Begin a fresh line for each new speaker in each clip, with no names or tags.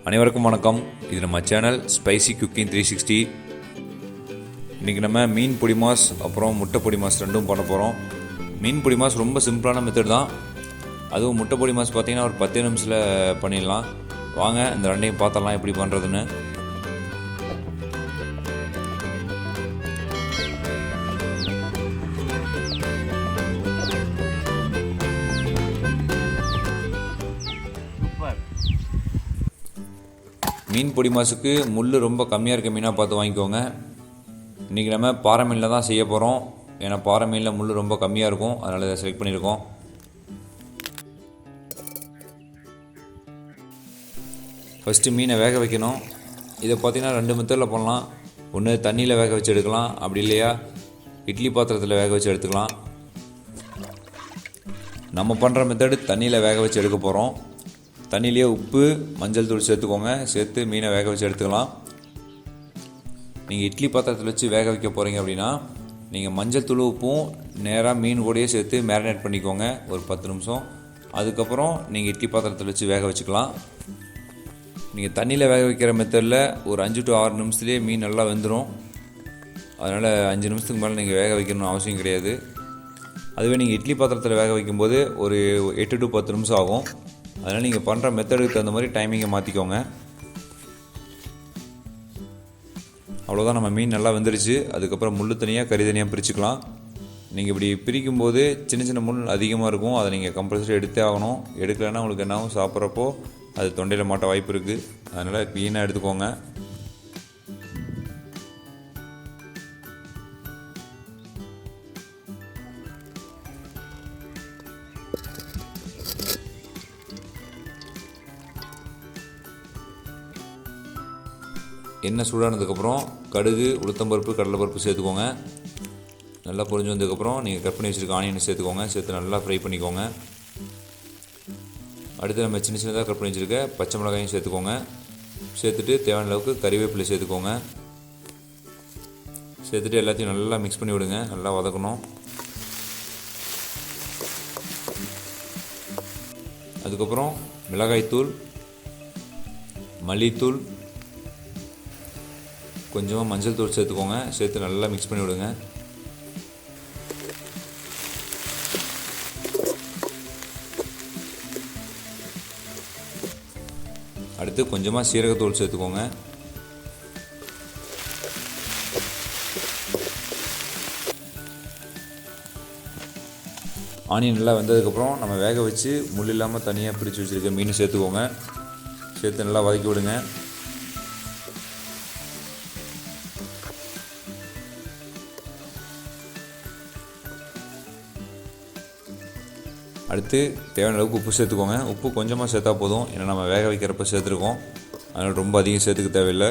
அனைவருக்கும் வணக்கம். இது நம்ம சேனல் ஸ்பைசி குக்கிங் 360. இன்றைக்கி நம்ம மீன் பொடிமாஸ் அப்புறம் முட்டை பொடிமாஸ் ரெண்டும் பண்ண போகிறோம். மீன் பொடிமாஸ் ரொம்ப சிம்பிளான மெத்தட் தான். அதுவும் முட்டை பொடிமாஸ் பார்த்திங்கன்னா ஒரு 10 நிமிஷத்தில் பண்ணிடலாம். வாங்க இந்த ரெண்டையும் பார்த்தரலாம் எப்படி பண்ணுறதுன்னு. மீன் பொடி மாசுக்கு முள் ரொம்ப கம்மியாக இருக்க மீனாக பார்த்து வாங்கிக்கோங்க. இன்றைக்கி நம்ம பாறை மீனில் தான் செய்ய போகிறோம். ஏன்னா பாறை மீனில் முள் ரொம்ப கம்மியாக இருக்கும், அதனால் இதை செலக்ட் பண்ணியிருக்கோம். ஃபஸ்ட்டு மீனை வேக வைக்கணும். இதை பார்த்திங்கன்னா 2 மெத்தடில் பண்ணலாம். ஒன்று தண்ணியில் வேக வச்சு எடுக்கலாம், அப்படி இல்லையா இட்லி பாத்திரத்தில் வேக வச்சு எடுத்துக்கலாம். நம்ம பண்ணுற மெத்தடு தண்ணியில் வேக வச்சு எடுக்க போகிறோம். தண்ணியிலே உப்பு மஞ்சள் தூள் சேர்த்துக்கோங்க. சேர்த்து மீனை வேக வச்சு எடுத்துக்கலாம். நீங்கள் இட்லி பாத்திரத்தில் வச்சு வேக வைக்க போகிறீங்க அப்படின்னா நீங்கள் மஞ்சள் தூள் உப்பும் நேராக மீன் கூடயே சேர்த்து மேரினேட் பண்ணிக்கோங்க ஒரு 10 நிமிஷம். அதுக்கப்புறம் நீங்கள் இட்லி பாத்திரத்தில் வச்சு வேக வச்சுக்கலாம். நீங்கள் தண்ணியில் வேக வைக்கிற மெத்தடில் ஒரு 5 to 6 நிமிஷத்துலேயே மீன் நல்லா வெந்துடும். அதனால் 5 நிமிஷத்துக்கு மேலே நீங்கள் வேக வைக்கணும்னு அவசியம் கிடையாது. அதுவே நீங்கள் இட்லி பாத்திரத்தில் வேக வைக்கும்போது ஒரு 8 to 10 நிமிஷம் ஆகும். அதனால் நீங்கள் பண்ணுற மெத்தடுக்கு தகுந்த மாதிரி டைமிங்கை மாற்றிக்கோங்க. அவ்வளோதான், நம்ம மீன் நல்லா வெந்துருச்சு. அதுக்கப்புறம் முள் தனியாக கறி தனியாக பிரிச்சுக்கலாம். நீங்கள் இப்படி பிரிக்கும்போது சின்ன சின்ன முள் அதிகமாக இருக்கும். அதை நீங்கள் கம்பல்சரி எடுத்தே ஆகணும். எடுக்கலைன்னா உங்களுக்கு என்னாகும், சாப்பிட்றப்போ அது தொண்டையில் மாட்ட வாய்ப்பு இருக்குது. அதனால் க்ளீனாக எடுத்துக்கோங்க. எண்ணெய் சூடானதுக்கப்புறம் கடுகு, உளுத்தம்பருப்பு, கடலைப்பருப்பு சேர்த்துக்கோங்க. நல்லா பொரிஞ்சு வந்ததுக்கப்புறம் நீங்கள் கட் பண்ணி வச்சுருக்க ஆனியனை சேர்த்துக்கோங்க. சேர்த்து நல்லா ஃப்ரை பண்ணிக்கோங்க. அடுத்து நம்ம சின்ன சின்னதாக கட் பண்ணி வச்சுருக்க பச்சை மிளகாயும் சேர்த்துக்கோங்க. சேர்த்துட்டு தேவையான அளவுக்கு கறிவேப்பிலை சேர்த்துக்கோங்க. சேர்த்துட்டு எல்லாத்தையும் நல்லா மிக்ஸ் பண்ணி விடுங்க. நல்லா வதக்கணும். அதுக்கப்புறம் மிளகாய்த்தூள், மல்லித்தூள், கொஞ்சமாக மஞ்சள் தூள் சேர்த்துக்கோங்க. சேர்த்து நல்லா மிக்ஸ் பண்ணி விடுங்க. அடுத்து கொஞ்சமாக சீரகத்தூள் சேர்த்துக்கோங்க. ஆனியன் நல்லா வெந்ததுக்கப்புறம் நம்ம வேக வச்சு முள் இல்லாமல் தனியாக பிரித்து வச்சுருக்க மீன் சேர்த்துக்கோங்க. சேர்த்து நல்லா வதக்கி விடுங்க. அடுத்து தேவையான அளவுக்கு உப்பு சேர்த்துக்கோங்க. உப்பு கொஞ்சமாக சேர்த்தா போதும், ஏன்னா நம்ம வேக வைக்கிறப்ப சேர்த்துருக்கோம். அதனால் ரொம்ப அதிகம் சேர்த்துக்க தேவையில்லை.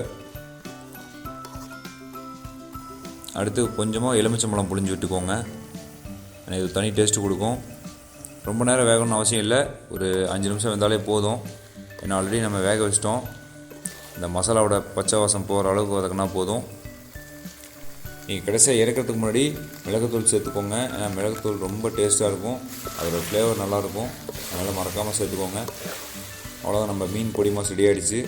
அடுத்து கொஞ்சமாக எலுமிச்சம்பழம் புழிஞ்சு விட்டுக்கோங்க. இது தனி டேஸ்ட்டு கொடுக்கும். ரொம்ப நேரம் வேகணும்னு அவசியம் இல்லை, ஒரு 5 நிமிஷம் வெந்தாலே போதும். ஏன்னா ஆல்ரெடி நம்ம வேக வச்சிட்டோம். இந்த மசாலாவோட பச்சை வாசம் போகிற அளவுக்கு வதக்கினா போதும். நீங்கள் கடைசியாக இறக்கிறதுக்கு முன்னாடி மிளகுத்தூள் சேர்த்துக்கோங்க. ஏன்னா மிளகுத்தூள் ரொம்ப டேஸ்ட்டாக இருக்கும், அதோடய ஃப்ளேவர் நல்லாயிருக்கும். அதனால் மறக்காமல் சேர்த்துக்கோங்க. அவ்வளோதான், நம்ம மீன் பொடி மாஸ் ரெடி ஆகிடுச்சு.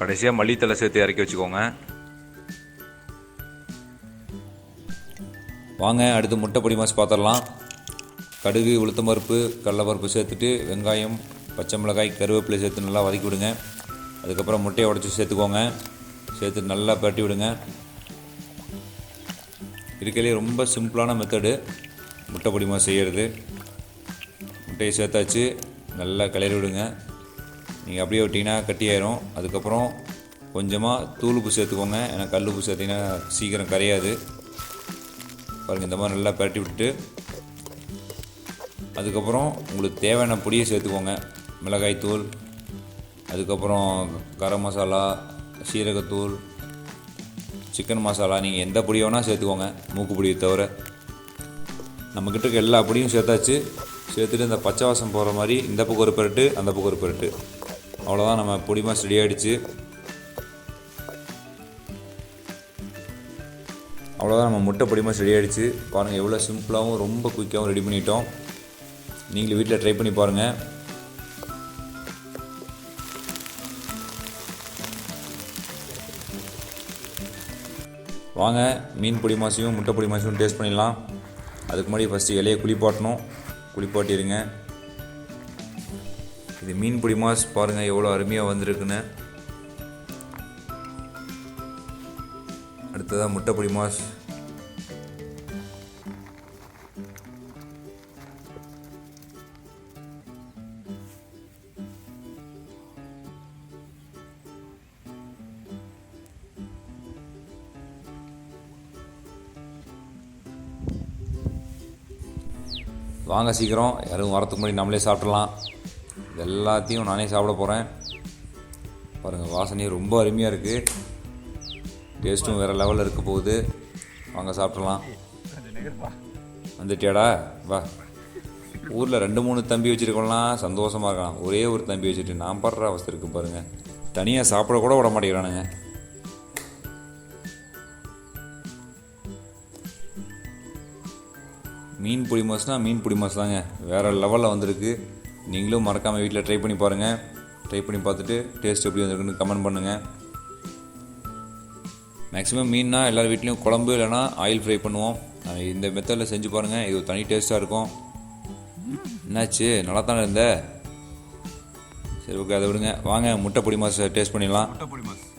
கடைசியாக மல்லித்தலை சேர்த்து இறக்கி வச்சுக்கோங்க. வாங்க அடுத்து முட்டை பொடி மாஸ் பார்த்துடலாம். கடுகு, உளுத்தம்பருப்பு, கடலைப்பருப்பு சேர்த்துட்டு வெங்காயம், பச்சை மிளகாய், கருவேப்பிலை சேர்த்து நல்லா வதக்கி விடுங்க. அதுக்கப்புறம் முட்டையை உடச்சி சேர்த்துக்கோங்க. சேர்த்து நல்லா பரட்டி விடுங்க. இதுக்கே ரொம்ப சிம்பிளான மெத்தடு முட்டை பொடி மாஸ் செய்கிறது. முட்டையை சேர்த்தாச்சு, நல்லா கிளறி விடுங்க. நீங்கள் அப்படியே விட்டிங்கன்னா கட்டியாயிரும். அதுக்கப்புறம் கொஞ்சமாக தூள் உப்பு சேர்த்துக்கோங்க. ஏன்னா கல் உப்பு சேர்த்திங்கன்னா சீக்கிரம் கரையாது. பாருங்கள், இந்த மாதிரி நல்லா பரட்டி விட்டுட்டு அதுக்கப்புறம் உங்களுக்கு தேவையான பொடியை சேர்த்துக்கோங்க. மிளகாய்த்தூள், அதுக்கப்புறம் கரம் மசாலா, சீரகத்தூள், சிக்கன் மசாலா, நீங்கள் எந்த பொடி வேணால் சேர்த்துக்கோங்க, மூக்கு பொடியை தவிர. நம்மக்கிட்ட இருக்க எல்லா பொடியும் சேர்த்தாச்சு. சேர்த்துட்டு இந்த பச்சை வாசம் போகிற மாதிரி இந்த பக்கம் ஒரு பெரட்டு, அந்த பக்கம் ஒரு பெரட்டு. அவ்வளோதான், நம்ம பொடி மாஸ் ரெடி ஆகிடுச்சு. அவ்வளோதான், நம்ம முட்டை பொடி மாஸ் ரெடி ஆகிடுச்சு. பாருங்கள் எவ்வளோ சிம்பிளாகவும் ரொம்ப குயிக்காகவும் ரெடி பண்ணிட்டோம். நீங்களும் வீட்டில் ட்ரை பண்ணி பாருங்கள். வாங்க மீன் பொடி மாசையும் முட்டை பொடி மாசையும் டேஸ்ட் பண்ணிடலாம். அதுக்கு முன்னாடி ஃபஸ்ட்டு இலையை குளிப்பாட்டிடுங்க. இது மீன் பொடி மாஸ் பாருங்கள் எவ்வளோ அருமையாக வந்திருக்குன்னு. அடுத்ததாக முட்டை பொடி மாஸ். வாங்க சீக்கிரம், யாரும் வரத்துக்கு முன்னாடி நம்மளே சாப்பிட்றலாம். இது எல்லாத்தையும் நானே சாப்பிட போகிறேன். பாருங்கள் வாசனையும் ரொம்ப அருமையாக இருக்குது, டேஸ்ட்டும் வேறு லெவலில் இருக்க போகுது. வாங்க சாப்பிட்றலாம். வந்துட்டியாடா, வா. ஊரில் 2-3 தம்பி வச்சுருக்கலாம், சந்தோஷமாக இருக்கலாம். ஒரே ஒரு தம்பி வச்சுட்டு நான் படுற அவஸ்தை இருக்குது பாருங்கள். தனியாக சாப்பிட கூட விட மாட்டேங்கிறானுங்க. மீன் பொடி மாஸ்னால் மீன் பொடி மாஸ் தாங்க, வேறு லெவலில் வந்திருக்கு. நீங்களும் மறக்காமல் வீட்டில் ட்ரை பண்ணி பாருங்கள். ட்ரை பண்ணி பார்த்துட்டு டேஸ்ட் எப்படி வந்திருக்குன்னு கமெண்ட் பண்ணுங்கள். மேக்ஸிமம் மீன்னா எல்லார் வீட்லேயும் குழம்பு இல்லைனா ஆயில் ஃப்ரை பண்ணுவோம். இந்த மெத்தடில் செஞ்சு பாருங்கள், இது ஒரு தனி டேஸ்ட்டாக இருக்கும். என்னாச்சு, நல்லா தானே இருந்த? சரி ஓகே, அதை விடுங்க. வாங்க முட்டை பொடி மாஸ் டேஸ்ட் பண்ணிடலாம். முட்டை பொடி மாஸ்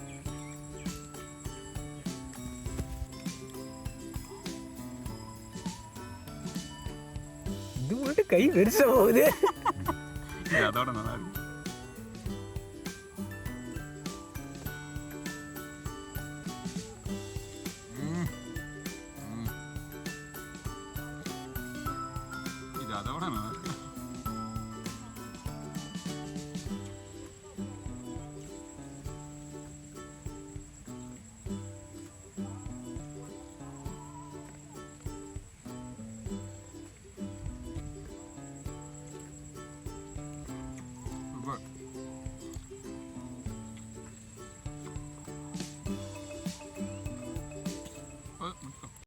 இது மட்டும் கை பெருசா போகுது.
அதோட நல்லா இருக்கு. இது அதோட நல்லா இருக்கு. Look.